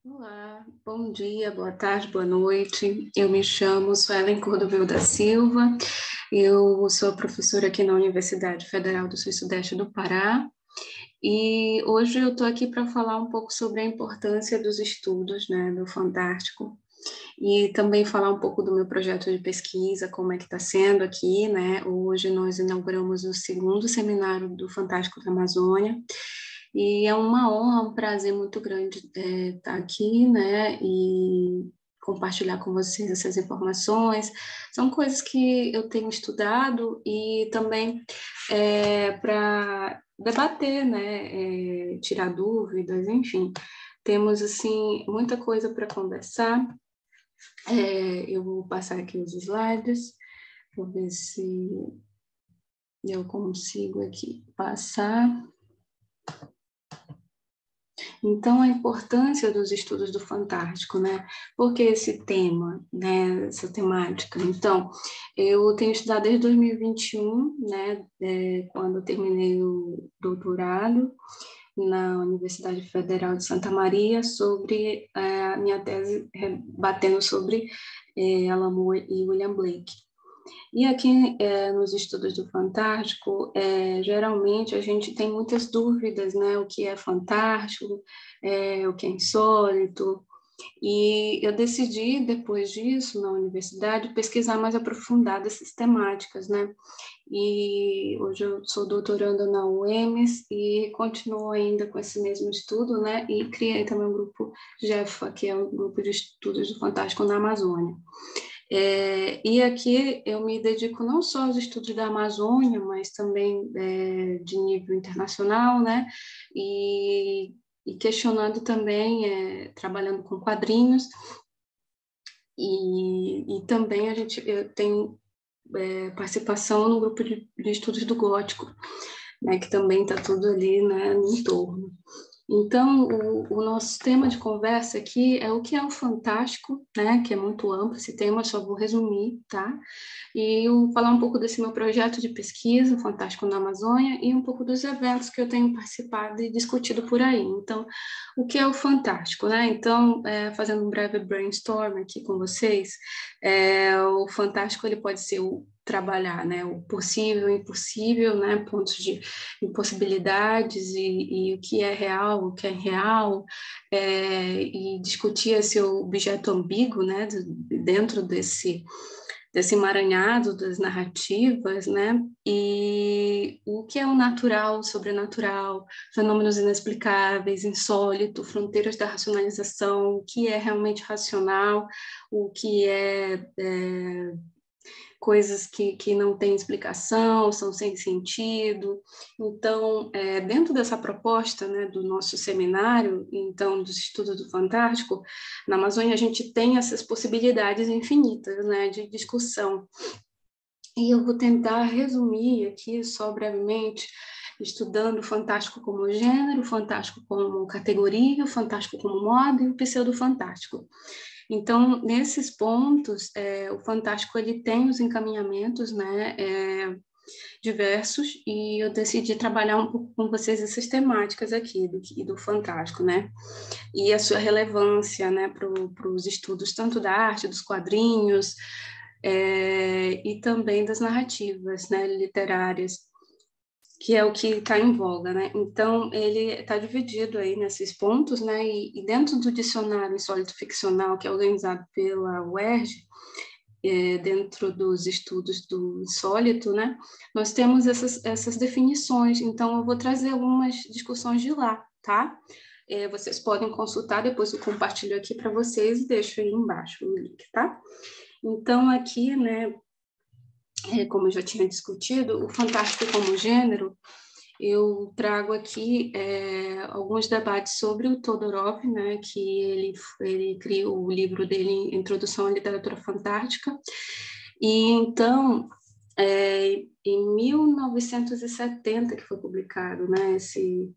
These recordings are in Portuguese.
Olá, bom dia, boa tarde, boa noite. Eu me chamo Suelen Cordovil da Silva, eu sou professora aqui na Universidade Federal do Sul e Sudeste do Pará, e hoje eu estou aqui para falar um pouco sobre a importância dos estudos, né, do Fantástico, e também falar um pouco do meu projeto de pesquisa, como é que está sendo aqui, né? Hoje nós inauguramos o segundo seminário do Fantástico da Amazônia, e é uma honra, um prazer muito grande estar aqui, né, e compartilhar com vocês essas informações. São coisas que eu tenho estudado e também para debater, né, tirar dúvidas, enfim. Temos, assim, muita coisa para conversar. Eu vou passar aqui os slides, vou ver se eu consigo aqui passar. Então, a importância dos estudos do Fantástico, né? Por que esse tema, né? Essa temática? Então, eu tenho estudado desde 2021, né? Quando eu terminei o doutorado na Universidade Federal de Santa Maria, sobre a minha tese, batendo sobre Alan Moore e William Blake. E aqui, nos estudos do Fantástico, geralmente a gente tem muitas dúvidas, né? O que é fantástico, o que é insólito. E eu decidi, depois disso, na universidade, pesquisar mais aprofundado essas temáticas, né? E hoje eu sou doutoranda na UEMS e continuo ainda com esse mesmo estudo, né? E criei também o grupo GEFA, que é o Grupo de Estudos do Fantástico na Amazônia. E aqui eu me dedico não só aos estudos da Amazônia, mas também de nível internacional, né? E questionando também, trabalhando com quadrinhos. E também eu tenho participação no grupo de estudos do Gótico, né? Que também está tudo ali, né, no entorno. Então, o nosso tema de conversa aqui é o que é o fantástico, né? Que é muito amplo esse tema, só vou resumir, tá? E eu falar um pouco desse meu projeto de pesquisa, Fantástico na Amazônia, e um pouco dos eventos que eu tenho participado e discutido por aí. Então, o que é o fantástico, né? Então, fazendo um breve brainstorm aqui com vocês, o fantástico ele pode ser trabalhar, né, o possível, o impossível, né, pontos de impossibilidades e o que é real, o que é irreal, e discutir esse objeto ambíguo, né, dentro desse emaranhado das narrativas, né, e o que é o natural, o sobrenatural, fenômenos inexplicáveis, insólito, fronteiras da racionalização, o que é realmente racional, o que é coisas que não têm explicação, são sem sentido. Então, dentro dessa proposta, né, do nosso seminário, então, dos estudos do Fantástico, na Amazônia a gente tem essas possibilidades infinitas, né, de discussão. E eu vou tentar resumir aqui, só brevemente, estudando o fantástico como gênero, o fantástico como categoria, o fantástico como moda e o pseudo-fantástico. Então, nesses pontos, o Fantástico ele tem os encaminhamentos, né, diversos, e eu decidi trabalhar um pouco com vocês essas temáticas aqui do Fantástico, né, e a sua relevância, né, para os estudos tanto da arte, dos quadrinhos, e também das narrativas, né, literárias, que é o que está em voga, né? Então, ele está dividido aí nesses pontos, né? E dentro do dicionário insólito-ficcional, que é organizado pela UERJ, dentro dos estudos do insólito, né? Nós temos essas definições. Então, eu vou trazer algumas discussões de lá, tá? Vocês podem consultar, depois eu compartilho aqui para vocês e deixo aí embaixo o link, tá? Então, aqui, né? Como eu já tinha discutido, o fantástico como gênero, eu trago aqui alguns debates sobre o Todorov, né, que ele criou o livro dele, Introdução à Literatura Fantástica, e então, em 1970 que foi publicado, né, esse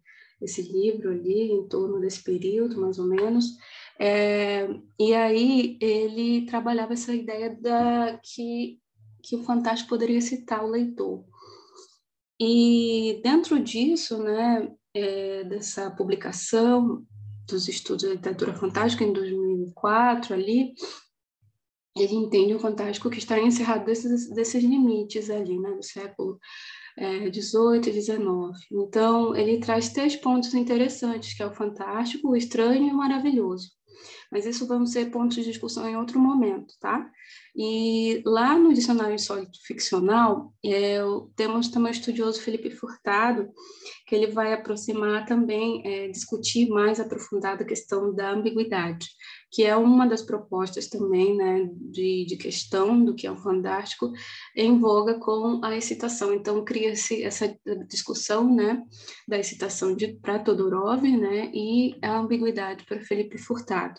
livro ali, em torno desse período, mais ou menos, e aí ele trabalhava essa ideia que o fantástico poderia citar o leitor. E dentro disso, né, dessa publicação, dos Estudos da Literatura Fantástica, em 2004, ali, ele entende o fantástico que está encerrado desses limites ali, né, do século XVIII e XIX. Então, ele traz 3 pontos interessantes, que é o fantástico, o estranho e o maravilhoso. Mas isso vão ser pontos de discussão em outro momento, tá? E lá no Dicionário Insólito Ficcional, temos também o estudioso Felipe Furtado, que ele vai aproximar também, discutir mais aprofundado a questão da ambiguidade, que é uma das propostas também, né, de questão do que é o fantástico, em voga com a excitação. Então, cria-se essa discussão, né, da excitação para Todorov, né, e a ambiguidade para Felipe Furtado.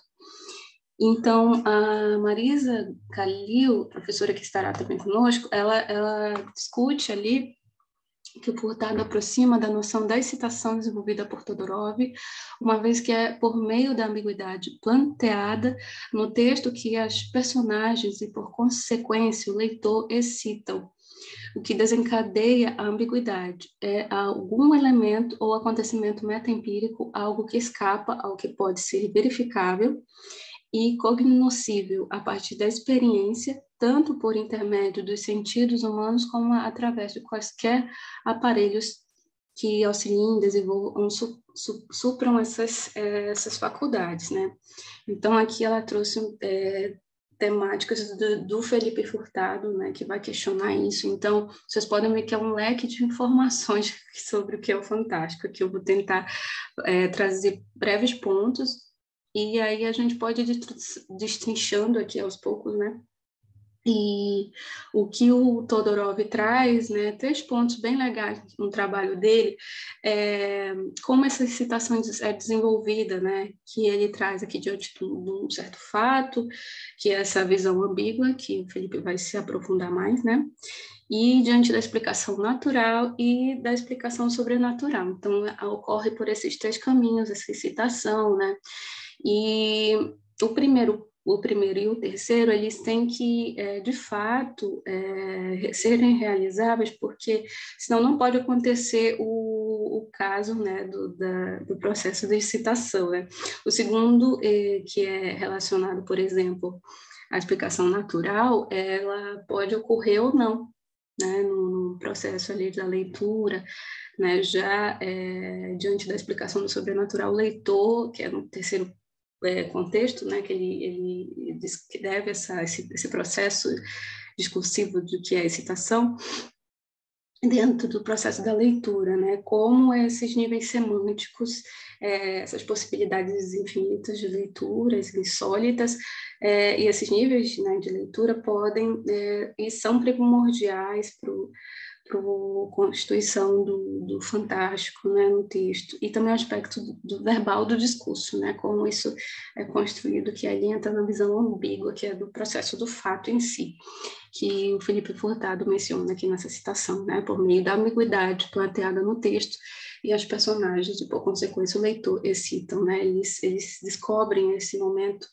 Então, a Marisa Khalil, professora que estará também conosco, ela discute ali que o Furtado aproxima da noção da excitação desenvolvida por Todorov, uma vez que é por meio da ambiguidade planteada no texto que as personagens e, por consequência, o leitor excitam. O que desencadeia a ambiguidade é algum elemento ou acontecimento metaempírico, algo que escapa ao que pode ser verificável e cognoscível a partir da experiência, tanto por intermédio dos sentidos humanos como através de quaisquer aparelhos que auxiliem, desenvolvam, supram essas faculdades, né? Então, aqui ela trouxe temáticas do Felipe Furtado, né, que vai questionar isso. Então, vocês podem ver que é um leque de informações sobre o que é o fantástico. Aqui eu vou tentar trazer breves pontos, e aí a gente pode ir destrinchando aqui aos poucos, né? E o que o Todorov traz, né, 3 pontos bem legais no trabalho dele, como essa excitação é desenvolvida, né, que ele traz aqui diante de um certo fato, que é essa visão ambígua, que o Felipe vai se aprofundar mais, né, e diante da explicação natural e da explicação sobrenatural. Então, ocorre por esses 3 caminhos, essa excitação, né, e o primeiro e o terceiro, eles têm que, de fato, serem realizáveis, porque senão não pode acontecer o caso, né, do processo de excitação, né? O segundo, que é relacionado, por exemplo, à explicação natural, ela pode ocorrer ou não, né, no processo ali da leitura, né, já diante da explicação do sobrenatural, o leitor, que é no terceiro contexto, né, que ele descreve esse processo discursivo do que é a excitação, dentro do processo da leitura, né, como esses níveis semânticos, essas possibilidades infinitas de leituras insólitas, e esses níveis, né, de leitura podem e são primordiais para a constituição do fantástico, né, no texto, e também o aspecto do verbal do discurso, né, como isso é construído, que ali entra na visão ambígua, que é do processo do fato em si, que o Felipe Furtado menciona aqui nessa citação, né, por meio da ambiguidade planteada no texto, e as personagens, e por consequência o leitor, excitam, né, eles descobrem esse momento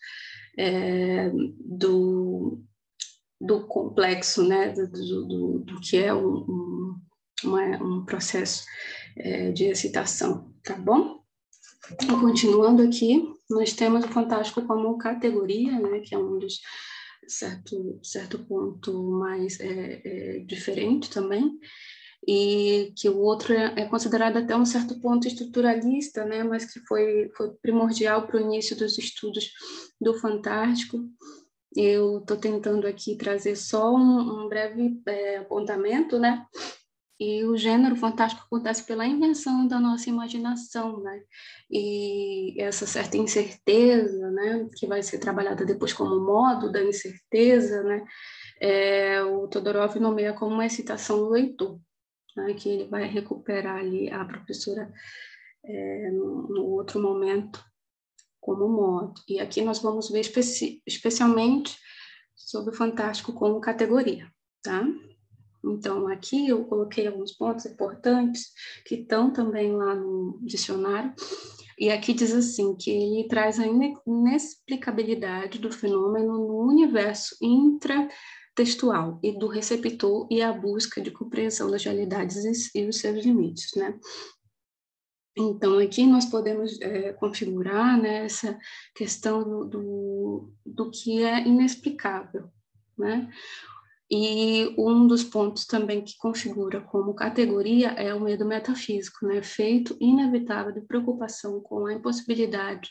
do complexo, né, do que é um processo de excitação, tá bom? Então, continuando aqui, nós temos o fantástico como categoria, né, que é um dos certo ponto mais diferente também, e que o outro é considerado até um certo ponto estruturalista, né, mas que foi primordial para o início dos estudos do fantástico. Eu estou tentando aqui trazer só um breve apontamento, né? E o gênero fantástico acontece pela invenção da nossa imaginação, né? E essa certa incerteza, né? Que vai ser trabalhada depois como modo da incerteza, né? O Todorov nomeia como uma excitação do leitor, né? Que ele vai recuperar ali a professora no outro momento como modo. E aqui nós vamos ver especialmente sobre o fantástico como categoria, tá? Então, aqui eu coloquei alguns pontos importantes que estão também lá no dicionário, e aqui diz assim, que ele traz a inexplicabilidade do fenômeno no universo intratextual e do receptor e a busca de compreensão das realidades e os seus limites, né? Então, aqui nós podemos configurar, né, essa questão do que é inexplicável, né? E um dos pontos também que configura como categoria é o medo metafísico, né? Feito inevitável de preocupação com a impossibilidade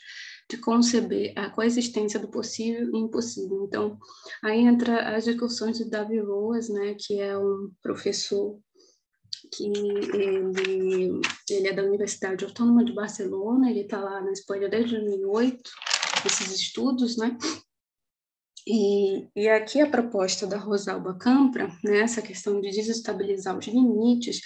de conceber a coexistência do possível e impossível. Então, aí entra as discussões de Davi Roas, né, que é um professor que ele é da Universidade Autônoma de Barcelona, ele está lá na Espanha desde 2008, esses estudos, né? E aqui a proposta da Rosalba Campra, né, essa questão de desestabilizar os limites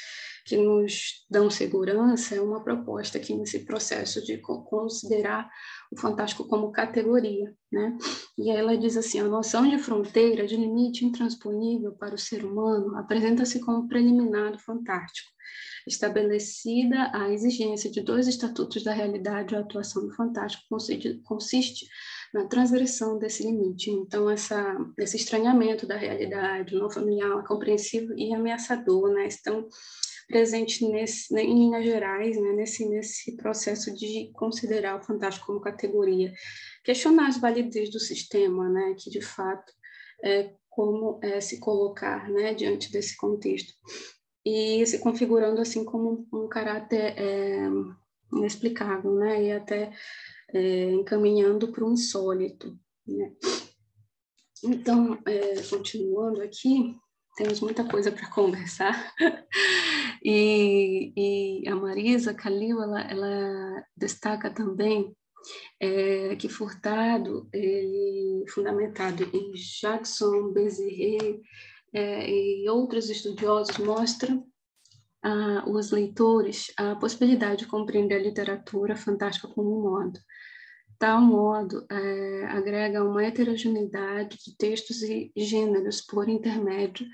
que nos dão segurança, é uma proposta aqui nesse processo de considerar o fantástico como categoria, né? E aí ela diz assim, a noção de fronteira, de limite intransponível para o ser humano, apresenta-se como preliminar do fantástico, estabelecida a exigência de dois estatutos da realidade, a atuação do fantástico consiste na transgressão desse limite. Então, esse estranhamento da realidade, não familiar, compreensível e ameaçador, né, estão presentes em linhas gerais, né, nesse processo de considerar o fantástico como categoria. Questionar as validez do sistema, né, que de fato como se colocar, né, diante desse contexto. E se configurando assim como um caráter inexplicável, né, e até encaminhando para o insólito, né? Então, continuando aqui, temos muita coisa para conversar. E a Marisa Calil, ela destaca também que Furtado, ele, fundamentado em Jackson, Bezerra e outros estudiosos, mostra os leitores a possibilidade de compreender a literatura fantástica como um modo. Tal modo, agrega uma heterogeneidade de textos e gêneros por intermédio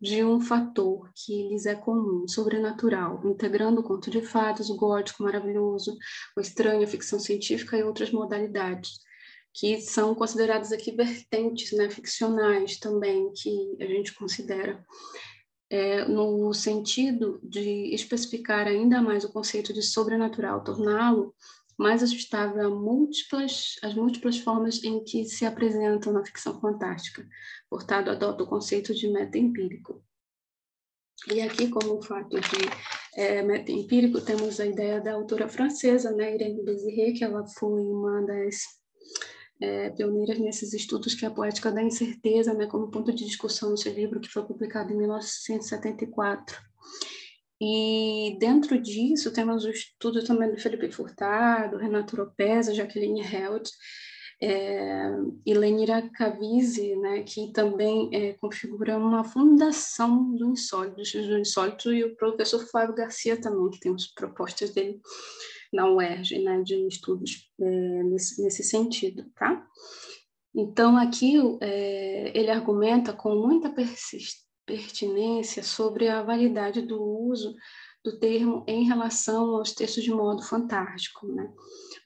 de um fator que lhes é comum, sobrenatural, integrando o conto de fadas, o gótico maravilhoso, o estranho, a ficção científica e outras modalidades, que são consideradas aqui vertentes, né, ficcionais também, que a gente considera no sentido de especificar ainda mais o conceito de sobrenatural, torná-lo mais ajustável às múltiplas formas em que se apresentam na ficção fantástica. Portanto, adota o conceito de meta-empírico. E aqui, como fato de meta-empírico, temos a ideia da autora francesa, né, Irene Bezerra, que ela foi uma das pioneiras nesses estudos, que é a Poética da Incerteza, né, como ponto de discussão no seu livro, que foi publicado em 1974. E dentro disso temos o estudo também do Felipe Furtado, Renato Oropesa, Jacqueline Held, e Lenira Cavizzi, né, que também configura uma fundação do insólito, e o professor Flávio Garcia também, que tem as propostas dele na UERJ, né, de estudos nesse sentido, tá? Então, aqui ele argumenta com muita pertinência sobre a validade do uso do termo em relação aos textos de modo fantástico, né?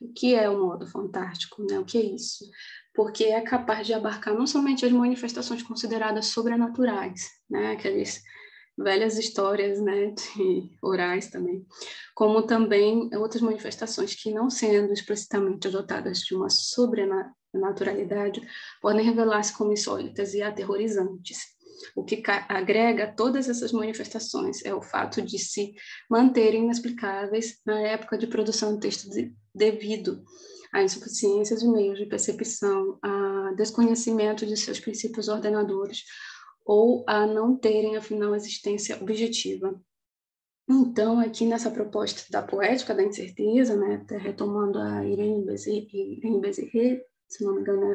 O que é o modo fantástico, né? O que é isso? Porque é capaz de abarcar não somente as manifestações consideradas sobrenaturais, né? Aquelas velhas histórias, né, orais também, como também outras manifestações que, não sendo explicitamente adotadas de uma sobrenaturalidade, podem revelar-se como insólitas e aterrorizantes. O que agrega a todas essas manifestações é o fato de se manterem inexplicáveis na época de produção do texto devido à insuficiência de meios de percepção, a desconhecimento de seus princípios ordenadores, ou a não terem, afinal, existência objetiva. Então, aqui nessa proposta da Poética da Incerteza, né, retomando a Irene Bezerra, se não me engano,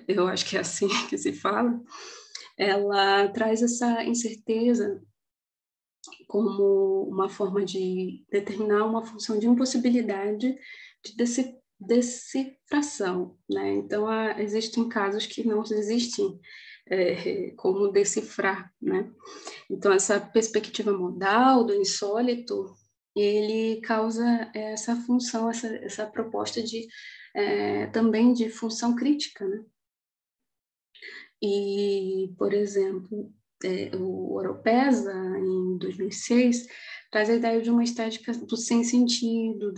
eu acho que é assim que se fala, ela traz essa incerteza como uma forma de determinar uma função de impossibilidade de decifração, né? Então, existem casos que não existem como decifrar, né? Então, essa perspectiva modal do insólito, ele causa essa função, essa proposta de também de função crítica, né? E, por exemplo, o Oropesa, em 2006, traz a ideia de uma estética do sem sentido,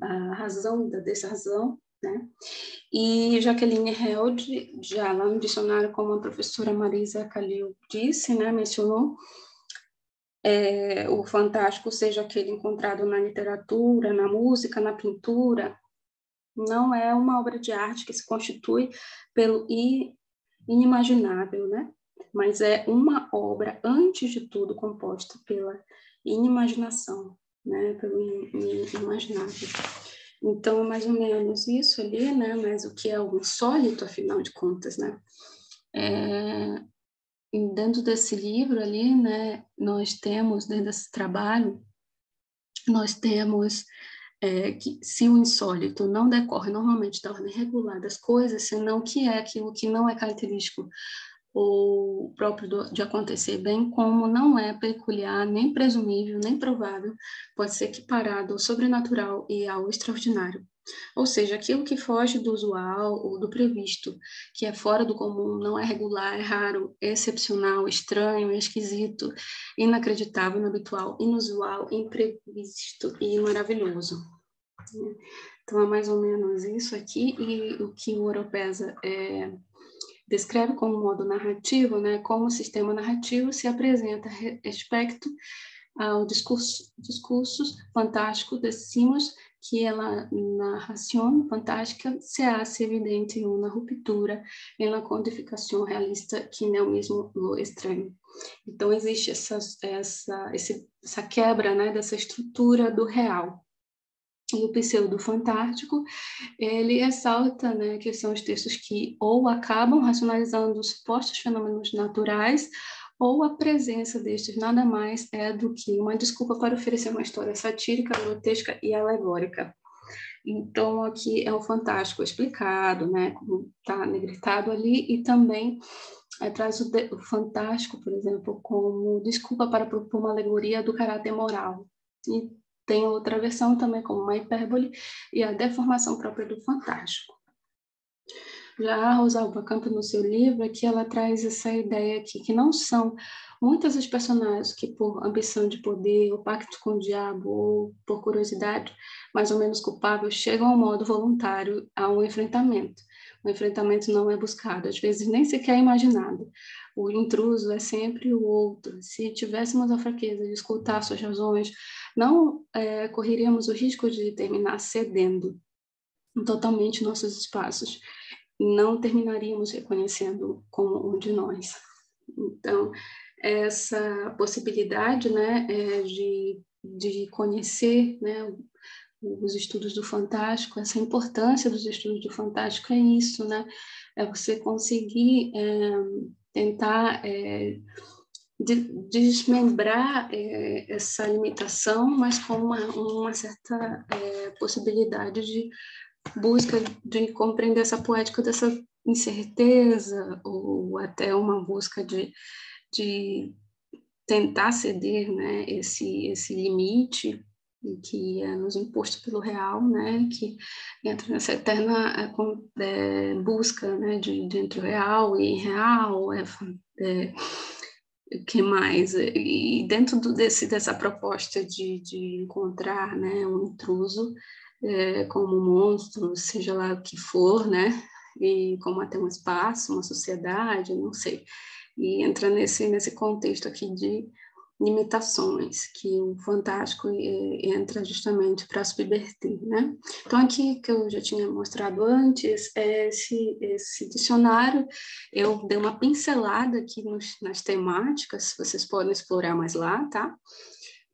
a razão, da desrazão, né? E Jacqueline Held, já lá no dicionário, como a professora Marisa Calil disse, né, mencionou, o fantástico, seja aquele encontrado na literatura, na música, na pintura, não é uma obra de arte que se constitui pelo inimaginável, né? Mas é uma obra, antes de tudo, composta pela inimaginação, né? Pelo inimaginável. Então, é mais ou menos isso ali, né? Mas o que é o insólito, afinal de contas, né? Dentro desse livro ali, né? Nós temos, dentro desse trabalho, nós temos que se o insólito não decorre normalmente da ordem regular das coisas, senão que é aquilo que não é característico ou próprio de acontecer, bem como não é peculiar, nem presumível, nem provável, pode ser equiparado ao sobrenatural e ao extraordinário. Ou seja, aquilo que foge do usual ou do previsto, que é fora do comum, não é regular, é raro, é excepcional, estranho, é esquisito, inacreditável, inabitual, inusual, imprevisto e maravilhoso. Então, é mais ou menos isso aqui, e o que o Oropesa descreve como modo narrativo, né, como o sistema narrativo se apresenta respeito ao discursos fantástico de Simons, que a narração fantástica se hace evidente em uma ruptura, em uma codificação realista que não mesmo lo estranho. Então, existe essa quebra, né, dessa estrutura do real. E o pseudo-fantástico, ele ressalta, né, que são os textos que ou acabam racionalizando os supostos fenômenos naturais, ou a presença destes nada mais é do que uma desculpa para oferecer uma história satírica, grotesca e alegórica. Então, aqui é o fantástico explicado, né, como está negritado ali, e também traz o fantástico, por exemplo, como desculpa para propor uma alegoria do caráter moral. E tem outra versão também como uma hipérbole e a deformação própria do fantástico. Já a Rosalba Campos, no seu livro, aqui ela traz essa ideia aqui, que não são muitas os personagens que, por ambição de poder, ou pacto com o diabo, ou por curiosidade mais ou menos culpável, chegam ao modo voluntário a um enfrentamento. O enfrentamento não é buscado, às vezes nem sequer é imaginado. O intruso é sempre o outro. Se tivéssemos a fraqueza de escutar suas razões, não correríamos o risco de terminar cedendo totalmente nossos espaços. Não terminaríamos reconhecendo como um de nós. Então, essa possibilidade, né, de conhecer, né, os estudos do Fantástico, essa importância dos estudos do Fantástico é isso, né, é você conseguir tentar desmembrar essa limitação, mas com uma certa possibilidade de busca de compreender essa poética dessa incerteza, ou até uma busca de tentar ceder, né, esse limite que é nos imposto pelo real, né, que entra nessa eterna busca, né, de entre o real e irreal, o que mais? E dentro dessa proposta de encontrar, né, um intruso como um monstro, seja lá o que for, né, e como até um espaço, uma sociedade, não sei. E entra nesse contexto aqui de limitações, que o fantástico entra justamente para subverter, né? Então, aqui que eu já tinha mostrado antes, esse dicionário, eu dei uma pincelada aqui nas temáticas, vocês podem explorar mais lá, tá?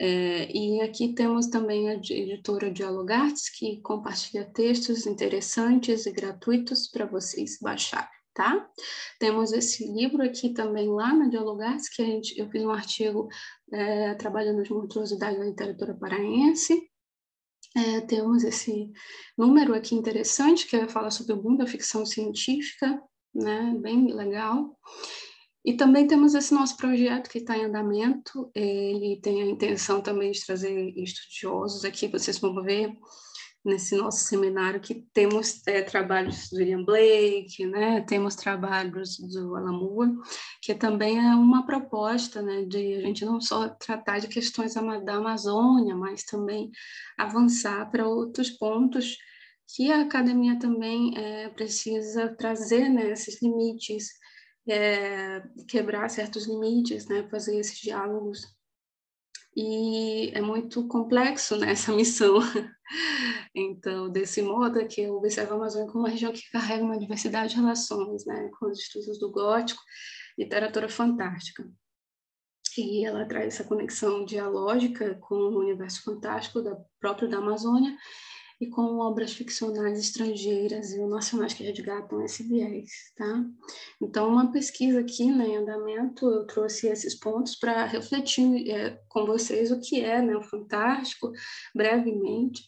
E aqui temos também a editora Dialogartes, que compartilha textos interessantes e gratuitos para vocês baixarem, tá? Temos esse livro aqui também lá na Dialogartes, que eu fiz um artigo trabalhando as monstruosidades da literatura paraense. Temos esse número aqui interessante, que fala sobre o boom da ficção científica, né? Bem legal. E também temos esse nosso projeto que está em andamento, ele tem a intenção também de trazer estudiosos aqui, vocês vão ver nesse nosso seminário que temos trabalhos do William Blake, né? Temos trabalhos do Alan Moore, que também é uma proposta, né, de a gente não só tratar de questões da Amazônia, mas também avançar para outros pontos que a academia também precisa trazer, né, esses limites, quebrar certos limites, né, fazer esses diálogos. E é muito complexo, né, essa missão. Então, desse modo, aqui eu observo a Amazônia como uma região que carrega uma diversidade de relações, né, com os estudos do gótico, literatura fantástica. E ela traz essa conexão dialógica com o universo fantástico próprio da Amazônia e com obras ficcionais estrangeiras e nacionais que resgatam esse viés, tá? Então, uma pesquisa aqui, né, em andamento, eu trouxe esses pontos para refletir com vocês o que é, né, o fantástico, brevemente.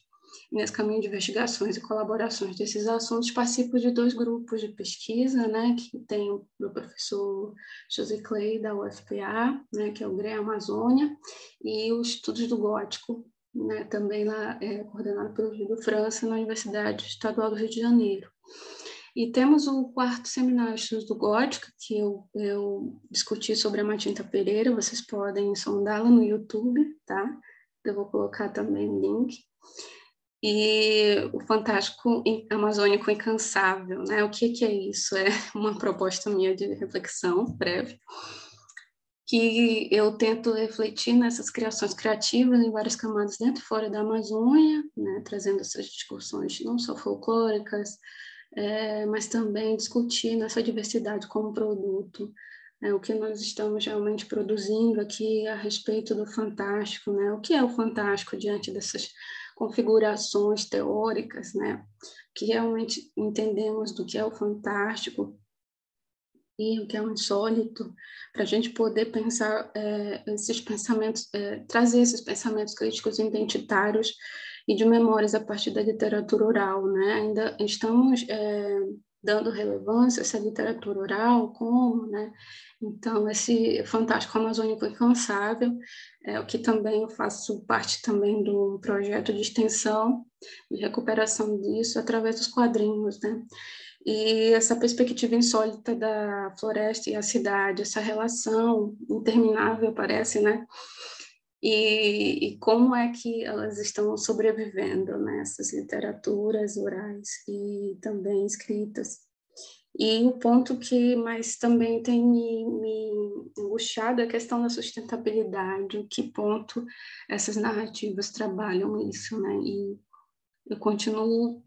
Nesse caminho de investigações e colaborações desses assuntos, participo de 2 grupos de pesquisa, né, que tem o professor José Clay, da UFPA, né, que é o GRE Amazônia, e os Estudos do Gótico, né, também lá coordenado pelo Júlio França, na Universidade Estadual do Rio de Janeiro. E temos o 4º seminário de Estudos do Gótico, que eu discuti sobre a Matinta Pereira, vocês podem sondá-la no YouTube, tá? Eu vou colocar também o link. E o Fantástico Amazônico Incansável, né? O que é isso? É uma proposta minha de reflexão breve, que eu tento refletir nessas criações criativas em várias camadas dentro e fora da Amazônia, né? Trazendo essas discussões não só folclóricas, mas também discutir nessa diversidade como produto, o que nós estamos realmente produzindo aqui a respeito do fantástico, né? O que é o fantástico diante dessas configurações teóricas, né? Que realmente entendemos do que é o fantástico e o que é o insólito, para a gente poder pensar esses pensamentos, trazer esses pensamentos críticos identitários e de memórias a partir da literatura oral, né? Ainda estamos dando relevância a essa literatura oral, como, né? Então, esse Fantástico Amazônico Incansável, o que também eu faço parte também do projeto de extensão e recuperação disso através dos quadrinhos, né? E essa perspectiva insólita da floresta e a cidade, essa relação interminável, parece, né? E como é que elas estão sobrevivendo, né? Essas literaturas orais e também escritas. E o ponto que mais também tem me angustiado é a questão da sustentabilidade, em que ponto essas narrativas trabalham isso, né? E eu continuo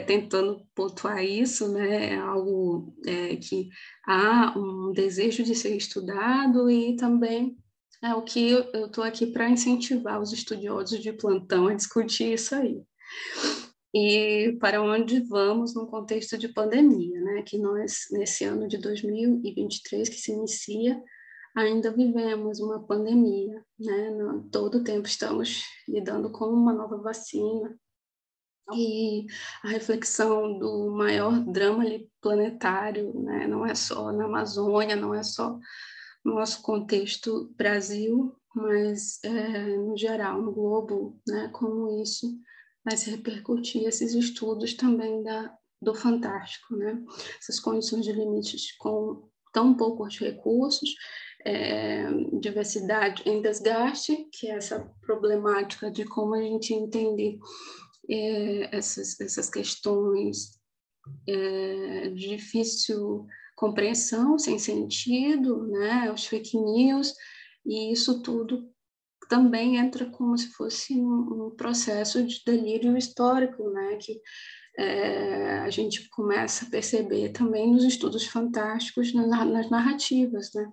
tentando pontuar isso, né? É algo que há um desejo de ser estudado e também é o que eu estou aqui para incentivar os estudiosos de plantão a discutir isso aí. E para onde vamos no contexto de pandemia, né? Que nós, nesse ano de 2023, que se inicia, ainda vivemos uma pandemia, né? Todo o tempo estamos lidando com uma nova vacina, e a reflexão do maior drama planetário, né? Não é só na Amazônia, não é só no nosso contexto Brasil, mas no geral, no globo, né? Como isso vai se repercutir, esses estudos também do fantástico, né? Essas condições de limites com tão poucos recursos, diversidade em desgaste, que é essa problemática de como a gente entender essas questões de difícil compreensão, sem sentido, né? Os fake news, e isso tudo também entra como se fosse um processo de delírio histórico, né? Que a gente começa a perceber também nos estudos fantásticos, nas narrativas, né?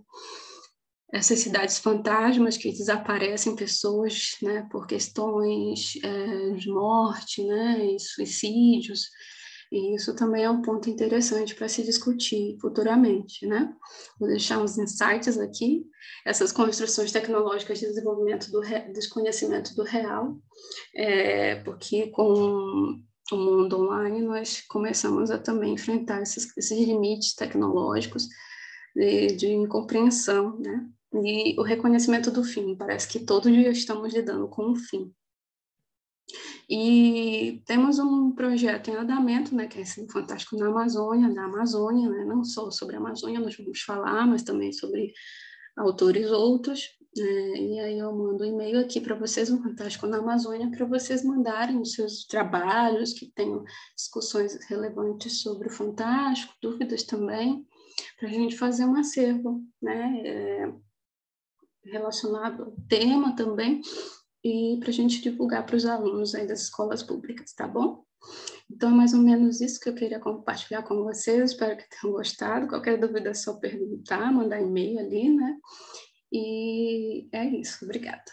Essas cidades fantasmas que desaparecem pessoas, né, por questões de morte, né, e suicídios, e isso também é um ponto interessante para se discutir futuramente, né? Vou deixar uns insights aqui, essas construções tecnológicas de desenvolvimento do desconhecimento do real, porque com o mundo online nós começamos a também enfrentar esses limites tecnológicos de incompreensão, né? E o reconhecimento do fim, parece que todo dia estamos lidando com um fim. E temos um projeto em andamento, né, que é Ensino Fantástico na Amazônia, da Amazônia, né, não só sobre a Amazônia nós vamos falar, mas também sobre autores outros, e aí eu mando um e-mail aqui para vocês, um Fantástico na Amazônia, para vocês mandarem os seus trabalhos, que tenham discussões relevantes sobre o Fantástico, dúvidas também, para a gente fazer um acervo, né, relacionado ao tema também, e para a gente divulgar para os alunos aí das escolas públicas, tá bom? Então, é mais ou menos isso que eu queria compartilhar com vocês, espero que tenham gostado. Qualquer dúvida é só perguntar, mandar e-mail ali, né? E é isso, obrigada.